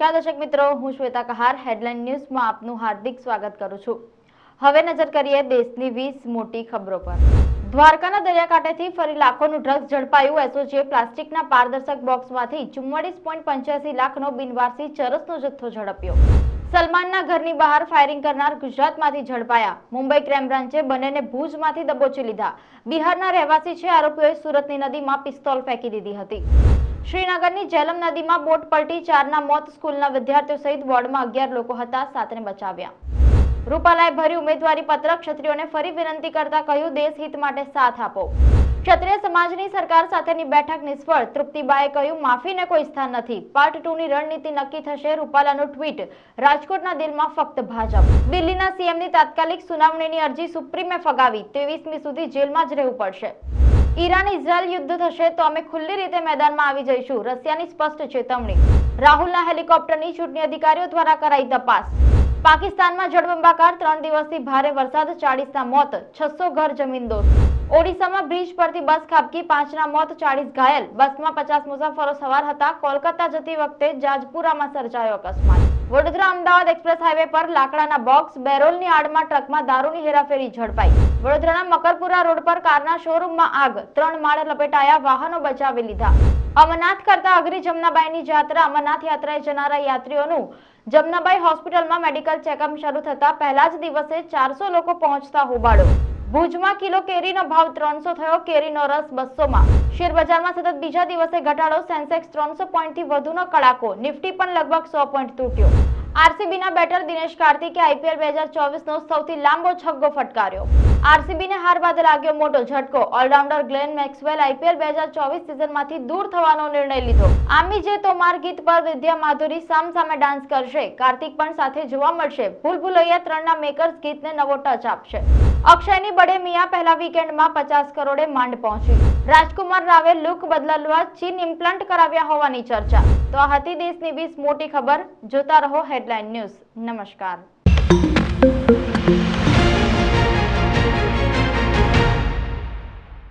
નમસ્કાર દર્શક મિત્રો, હું શ્વેતા કહાર હેડલાઇન ન્યૂઝમાં આપનું હાર્દિક સ્વાગત કરું છું। હવે નજર કરીએ દેશની 20 મોટી ખબરો પર। દ્વારકાના દરિયાકાંઠેથી ફરી લાખોનું ડ્રગ્સ ઝડપાયું। એસઓજીએ પ્લાસ્ટિકના પારદર્શક બોક્સમાંથી 44.85 લાખનો બિનવારસી ચરસનો જથ્થો ઝડપ્યો। સલમાનના ઘરની બહાર ફાયરિંગ કરનાર ગુજરાતમાંથી ઝડપાયા। મુંબઈ ક્રાઇમ બ્રાન્ચે બંનેને ભુજમાંથી દબોચી લીધા। બિહારના રહેવાસી છે। આરોપીઓએ સુરતની નદીમાં પિસ્તોલ ફેંકી દીધી હતી। શ્રીનગરની જેલમ નદીમાં બોટ પલટી, 4ના મોત। સ્કૂલના વિદ્યાર્થીઓ સહિત વોર્ડમાં 11 લોકો હતા, 7ને બચાવ્યા। રૂપાલાએ ભર્યું ઉમેદવારી પત્ર। ક્ષત્રિયોને ફરી વિનંતી કરતા કહ્યું, દેશહિત માટે સાથ આપો। ક્ષત્રિય સમાજની સરકાર સાથેની બેઠક નિષ્ફળ। તૃપ્તિબાએ કહ્યું, માફીને કોઈ સ્થાન નથી। પાર્ટ 2ની રણનીતિ નક્કી થશે। રૂપાલાનું ટ્વીટ, રાજકોટના દિલમાં ફક્ત ભાજપ। દિલ્હીના સીએમની તાત્કાલિક સુનાવણીની અરજી સુપ્રીમે ફગાવી। 23મી સુધી જેલમાં જ રહેવું પડશે। ઈરાન ઇઝરાયલ યુદ્ધ થશે તો અમે ખુલ્લી રીતે મેદાનમાં આવી જઈશું। રશિયાની સ્પષ્ટ ચેતવણી। રાહુલના હેલિકોપ્ટરની ચૂંટણી અધિકારીઓ દ્વારા કરાઈ તપાસ। પાકિસ્તાનમાં જળબંબાકાર, 3 દિવસથી ભારે વરસાદ, 40ના મોત, 600 ઘર જમીનદોસ્ત। ઓડિશામાં બ્રિજ પરથી બસ ખાબકી, 5ના મોત, 40 ઘાયલ। બસમાં 50 મુસાફરો સવાર હતા। કોલકાતા જતી વખતે જાજપુરામાં સર્જાયો અકસ્માત। વડોદરા અમદાવાદ એક્સપ્રેસ હાઈવે પર લાકડાના બોક્સ, બેરોલની આડમાં ટ્રકમાં દારૂની હેરાફેરી ઝડપાઈ। વડોદરાના મકરપુરા રોડ પર કારના શોરૂમમાં આગ, 3 માળ લપેટાયા, વાહનો બચાવી લીધા। અમરનાથ કરતા અઘરી જમનાબાઈની યાત્રા। અમરનાથ યાત્રાએ જનારા યાત્રીઓનું જમનાબાઈ હોસ્પિટલમાં મેડિકલ ચેકઅપ શરૂ થતા પહેલા જ દિવસે 400 લોકો પહોંચતા હોબાળો। ભુજમાં કિલો કેરીનો ભાવ 300 થયો, કેરીનો રસ 200માં। શેર બજારમાં સતત બીજા દિવસે ઘટાડો। સેન્સેક્સ 300 પોઈન્ટથી વધુનો કડાકો, નિફ્ટી પણ લગભગ 100 પોઈન્ટ તૂટ્યો। આરસીબીના બેટર દિનેશ કાર્તિકે આઈપીએલ 2024નો સૌથી લાંબો છગ્ગો ફટકાર્યો। આરસીબીને હાર બાદ લાગ્યો મોટો ઝટકો। ઓલરાઉન્ડર ગ્લેન મેક્સવેલ આઈપીએલ 2024 સિઝનમાંથી દૂર થવાનો નિર્ણય લીધો। આમી જે તોમાર ગીત પર વિદ્યા માધુરી સામસામે ડાન્સ કરશે। કાર્તિક પણ સાથે જોવા મળશે। ભૂલ ભુલૈયા 3ના મેકર્સ ગીતને નવો ટચ આપશે। અક્ષયની બડે મિયા પહેલા વીકેન્ડમાં 50 કરોડે માંડ પહોંચી। રાજકુમાર રાવે લુક બદલવા ચીન ઇમ્પ્લાન્ટ કરાવ્યા હોવાની ચર્ચા। તો આ હતી દેશની 20 મોટી ખબર। જોતા રહો હેડલાઇન ન્યૂઝ। નમસ્કાર।